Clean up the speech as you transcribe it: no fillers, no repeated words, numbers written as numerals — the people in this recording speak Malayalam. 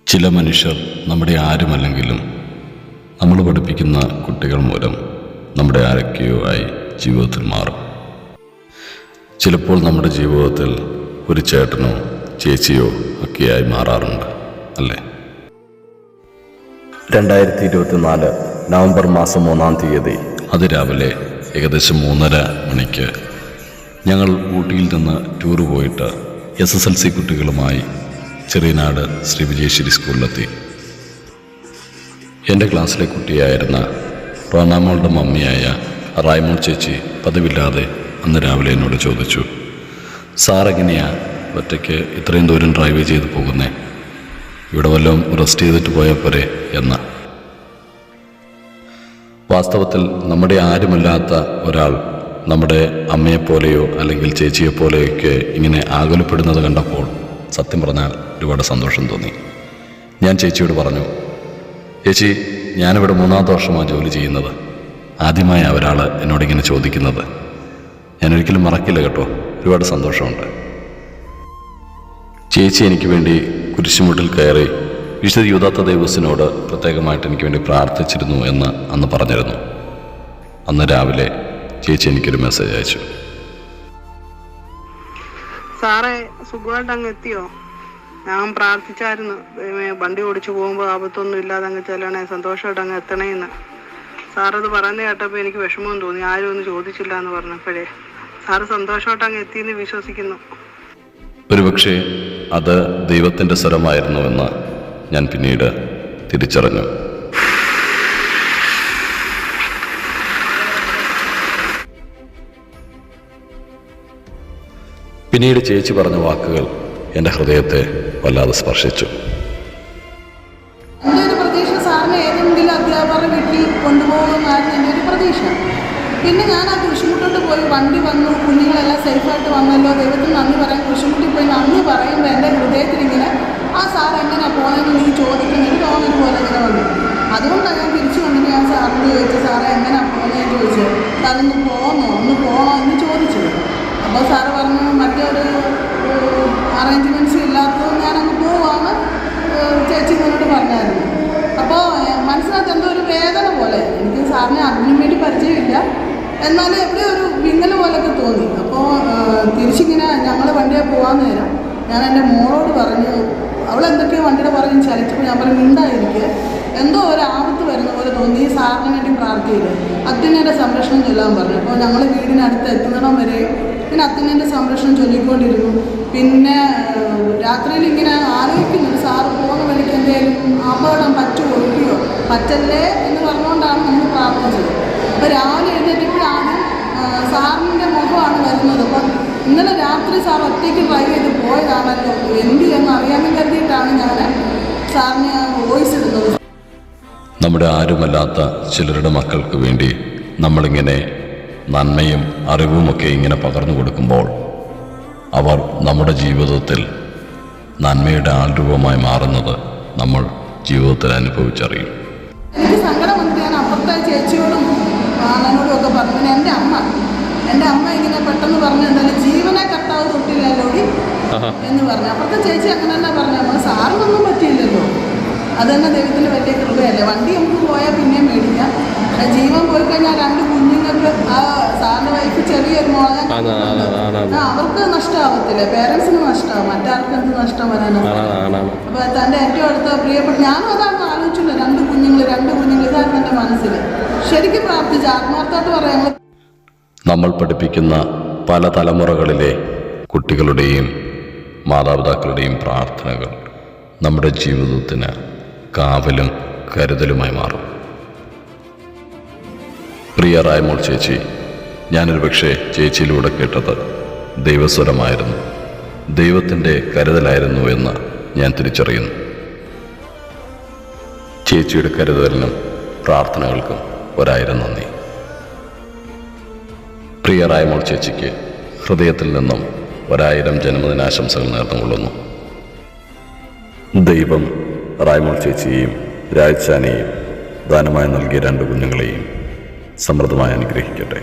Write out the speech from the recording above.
ചില മനുഷ്യർ നമ്മുടെ ആരുമല്ലെങ്കിലും നമ്മൾ പഠിപ്പിക്കുന്ന കുട്ടികൾ മൂലം നമ്മുടെ ആരൊക്കെയോ ആയി ജീവിതത്തിൽ മാറും. ചിലപ്പോൾ നമ്മുടെ ജീവിതത്തിൽ ഒരു ചേട്ടനോ ചേച്ചിയോ ഒക്കെയായി മാറാറുണ്ട്, അല്ലേ? 2024 നവംബർ മാസം 3-ാം തീയതി അതിരാവിലെ ഏകദേശം 3:30 മണിക്ക് ഞങ്ങൾ ഊട്ടിയിൽ നിന്ന് ടൂർ പോയിട്ട് SSLC കുട്ടികളുമായി ചെറിയനാട് ശ്രീ വിജയശ്രീ സ്കൂളിലെത്തി. എൻ്റെ ക്ലാസ്സിലെ കുട്ടിയായിരുന്ന റോനാമോളുടെ മമ്മിയായ റായ്മോൾ ചേച്ചി പതിവില്ലാതെ അന്ന് രാവിലെ എന്നോട് ചോദിച്ചു, സാർ എങ്ങനെയാ ഒറ്റയ്ക്ക് ഇത്രയും ദൂരം ഡ്രൈവ് ചെയ്ത് പോകുന്നേ? ഇവിടെ വല്ലതും റെസ്റ്റ് ചെയ്തിട്ട് പോയാൽ പോരെ എന്ന്. വാസ്തവത്തിൽ നമ്മുടെ ആരുമല്ലാത്ത ഒരാൾ നമ്മുടെ അമ്മയെപ്പോലെയോ അല്ലെങ്കിൽ ചേച്ചിയെപ്പോലെയൊക്കെ ഇങ്ങനെ ആകുലപ്പെടുന്നത് കണ്ടപ്പോൾ സത്യം പറഞ്ഞാൽ ഒരുപാട് സന്തോഷം തോന്നി. ഞാൻ ചേച്ചിയോട് പറഞ്ഞു, ചേച്ചി, ഞാനിവിടെ 3-ാമത്തെ വർഷമാണ് ജോലി ചെയ്യുന്നത്. ആദ്യമായി ഒരാൾ എന്നോടിങ്ങനെ ചോദിക്കുന്നത് ഞാനൊരിക്കലും മറക്കില്ല കേട്ടോ. ഒരുപാട് സന്തോഷമുണ്ട്. ചേച്ചി എനിക്ക് വേണ്ടി കുരിശുമുട്ടിൽ കയറി വിശുദ്ധ യൂദാത്ത ദേവസിനോട് പ്രത്യേകമായിട്ട് എനിക്ക് വേണ്ടി പ്രാർത്ഥിച്ചിരുന്നു എന്ന് അന്ന് പറഞ്ഞിരുന്നു. അന്ന് രാവിലെ ചേച്ചി എനിക്കൊരു മെസ്സേജ് അയച്ചു. സാറേ, സുഖമായിട്ട് അങ്ങ് എത്തിയോ? ഞാൻ പ്രാർത്ഥിച്ചായിരുന്നു വണ്ടി ഓടിച്ചു പോകുമ്പോൾ ആപത്തൊന്നും ഇല്ലാതെ അങ്ങ് ചെല്ലണേ, സന്തോഷമായിട്ട് അങ്ങ് എത്തണേന്ന്. സാറത് പറയുന്ന കേട്ടപ്പോൾ എനിക്ക് വിഷമം തോന്നി. ആരും ഒന്നും ചോദിച്ചില്ല എന്ന് പറഞ്ഞപ്പോഴേ. സാറ് സന്തോഷമായിട്ട് അങ്ങ് എത്തിയെന്ന് വിശ്വസിക്കുന്നു. ഒരുപക്ഷെ അത് ദൈവത്തിൻ്റെ സ്വരമായിരുന്നുവെന്ന് ഞാൻ പിന്നീട് തിരിച്ചറിഞ്ഞു. പിന്നീട് ചേച്ചി പറഞ്ഞ വാക്കുകൾ എൻ്റെ ഹൃദയത്തെ വല്ലാതെ സ്പർശിച്ചു. എൻ്റെ ഒരു പ്രതീക്ഷ സാറിന് ഏതെങ്കിലും അധ്യാപകരുടെ വീട്ടിൽ കൊണ്ടുപോകുമെന്നായിരുന്നു എൻ്റെ ഒരു പ്രതീക്ഷ. പിന്നെ ഞാൻ ആ കുരിശുമുട്ടോട്ട് പോയി, വണ്ടി വന്നു, കുഞ്ഞുങ്ങളെല്ലാം സേഫായിട്ട് വന്നല്ലോ, ദൈവത്തിന് നന്ദി പറയാൻ കുരിശുമുട്ടിൽ പോയി നന്ദി പറയുമ്പോൾ എൻ്റെ ഹൃദയത്തിലിങ്ങനെ ആ സാർ എങ്ങനെയാണ് പോകുന്നതെന്ന് നീ ചോദിക്കുന്നൊരു തോന്നൽ പോലെ ഇങ്ങനെ വന്നു. അതുകൊണ്ടാണ് ഞാൻ തിരിച്ചു കൊണ്ടിട്ട് ഞാൻ സാറിനോട് ചോദിച്ചു, സാറേ എങ്ങനെയാണ് പോകുന്നതെന്ന് ചോദിച്ചു. സാറൊന്ന് പോകണോ എന്ന് ചോദിച്ചു. അപ്പോൾ സാറ് പറഞ്ഞു, മറ്റൊരു അറേഞ്ച്മെൻറ്റ്സും ഇല്ലാത്തത് ഞാനങ്ങ് പോവാന്ന് ചേച്ചി എന്നോട് പറഞ്ഞായിരുന്നു. അപ്പോൾ മനസ്സിനകത്ത് എന്തോ ഒരു വേദന പോലെ. എനിക്ക് സാറിനെ അതിനും വേണ്ടി പരിചയമില്ല, എന്നാലും എവിടെയോ ഒരു വിങ്ങൽ പോലെയൊക്കെ തോന്നി. അപ്പോൾ തിരിച്ചിങ്ങനെ ഞങ്ങൾ വണ്ടിയെ പോകാൻ നേരം ഞാൻ എൻ്റെ മോളോട് പറഞ്ഞു, അവളെന്തൊക്കെയോ വണ്ടിയുടെ പറഞ്ഞ് ചലിച്ചപ്പോൾ ഞാൻ പറഞ്ഞു, മിണ്ടായിരിക്കുക, എന്തോ ഒരു ആപത്ത് വരുന്ന പോലെ തോന്നി, ഈ സാറിന് വേണ്ടി പ്രാർത്ഥിയില്ല, അത്യുന്നതിൻ്റെ സംരക്ഷണം ചൊല്ലാൻ പറഞ്ഞു. അപ്പോൾ ഞങ്ങൾ വീടിനടുത്ത് എത്തുന്നിടം വരെ പിന്നെ അത്യുന്നതിൻ്റെ സംരക്ഷണം ചൊല്ലിക്കൊണ്ടിരുന്നു. പിന്നെ രാത്രിയിൽ ഇങ്ങനെ ആലോചിക്കുന്നുണ്ട്, സാറ് പോകുന്ന വഴിക്ക് എന്തെങ്കിലും അപകടം ഒഴിക്കുകയോ പറ്റല്ലേ എന്ന് പറഞ്ഞുകൊണ്ടാണ് നമ്മൾ പ്രാർത്ഥിച്ചത്. അപ്പോൾ രാവിലെ എഴുന്നേറ്റപ്പോഴാണ് സാറിൻ്റെ മുഖമാണ് വരുന്നത്. അപ്പം ഇന്നലെ രാത്രി സാർ ഒറ്റയ്ക്ക് ഡ്രൈവ് ചെയ്ത് പോയതാണല്ലോ, എന്ത് എന്ന് അറിയാമെന്ന് കരുതിയിട്ടാണ് ഞാൻ സാറിന് വോയിസ് ഇടുന്നത്. നമ്മുടെ ആരുമല്ലാത്ത ചിലരുടെ മക്കൾക്ക് വേണ്ടി നമ്മളിങ്ങനെ നന്മയും അറിവുമൊക്കെ ഇങ്ങനെ പകർന്നു കൊടുക്കുമ്പോൾ അവർ നമ്മുടെ ജീവിതത്തിൽ നന്മയുടെ ആൾരൂപമായി മാറുന്നത് നമ്മൾ ജീവിതത്തിൽ അനുഭവിച്ചറിയും. എനിക്ക് സങ്കടം വന്നിട്ട് ഞാൻ അപ്പുറത്തെ ചേച്ചിയോടും അണ്ണനോടും ഒക്കെ പറഞ്ഞു. പിന്നെ എൻ്റെ അമ്മ ഇങ്ങനെ പെട്ടെന്ന് പറഞ്ഞു, എന്തായാലും ജീവനെ കർത്താവ് തൊട്ടില്ലല്ലോടി എന്ന് പറഞ്ഞു. അപ്പുറത്തെ ചേച്ചി അങ്ങനെ തന്നെ പറഞ്ഞു, നമ്മൾ സാറിനൊന്നും പറ്റിയില്ലല്ലോ, അത് തന്നെ ദൈവത്തിൻ്റെ വലിയ കൃപയല്ലേ. വണ്ടി നമുക്ക് പോയാൽ പിന്നെയും മേടിക്കാം, ജീവൻ പോയി കഴിഞ്ഞാൽ 2 കുഞ്ഞുങ്ങൾക്ക് ആ സാറിൻ്റെ വൈഫ് ചെറിയൊരു മോളെ അവർക്ക് നഷ്ടമാവത്തില്ല, പേരൻസിന് നഷ്ടമാവും, മറ്റാർക്കും എന്ത് നഷ്ടം വരാനാണ്. അപ്പോൾ തൻ്റെ ഏറ്റവും അടുത്ത പ്രിയപ്പെട്ട ഞാനും അതാണ് ആലോചിച്ചില്ല, 2 കുഞ്ഞുങ്ങൾ ഇതായിരുന്നു എൻ്റെ മനസ്സിൽ. ശരിക്കും പ്രാർത്ഥിച്ച ആത്മാർത്ഥമായിട്ട് പറയാം. നമ്മൾ പഠിപ്പിക്കുന്ന പല തലമുറകളിലെ കുട്ടികളുടെയും മാതാപിതാക്കളുടെയും പ്രാർത്ഥനകൾ നമ്മുടെ ജീവിതത്തിന് കാവലും കരുതലുമായി മാറും. പ്രിയ റായ്മോൾ ചേച്ചി, ഞാനൊരു പക്ഷേ ചേച്ചിയിലൂടെ കേട്ടത് ദൈവസ്വരമായിരുന്നു, ദൈവത്തിൻ്റെ കരുതലായിരുന്നു എന്ന് ഞാൻ തിരിച്ചറിയുന്നു. ചേച്ചിയുടെ കരുതലിനും പ്രാർത്ഥനകൾക്കും 1000 നന്ദി. പ്രിയ റായ്മോൾ ചേച്ചിക്ക് ഹൃദയത്തിൽ നിന്നും 1000 ജന്മദിനാശംസകൾ നേർന്നുകൊള്ളുന്നു. ദൈവം റായ്മോൾ ചേച്ചിയെയും രാജ്സാനെയും ദാനമായി നൽകിയ 2 കുഞ്ഞുങ്ങളെയും സമൃദ്ധമായി അനുഗ്രഹിക്കട്ടെ.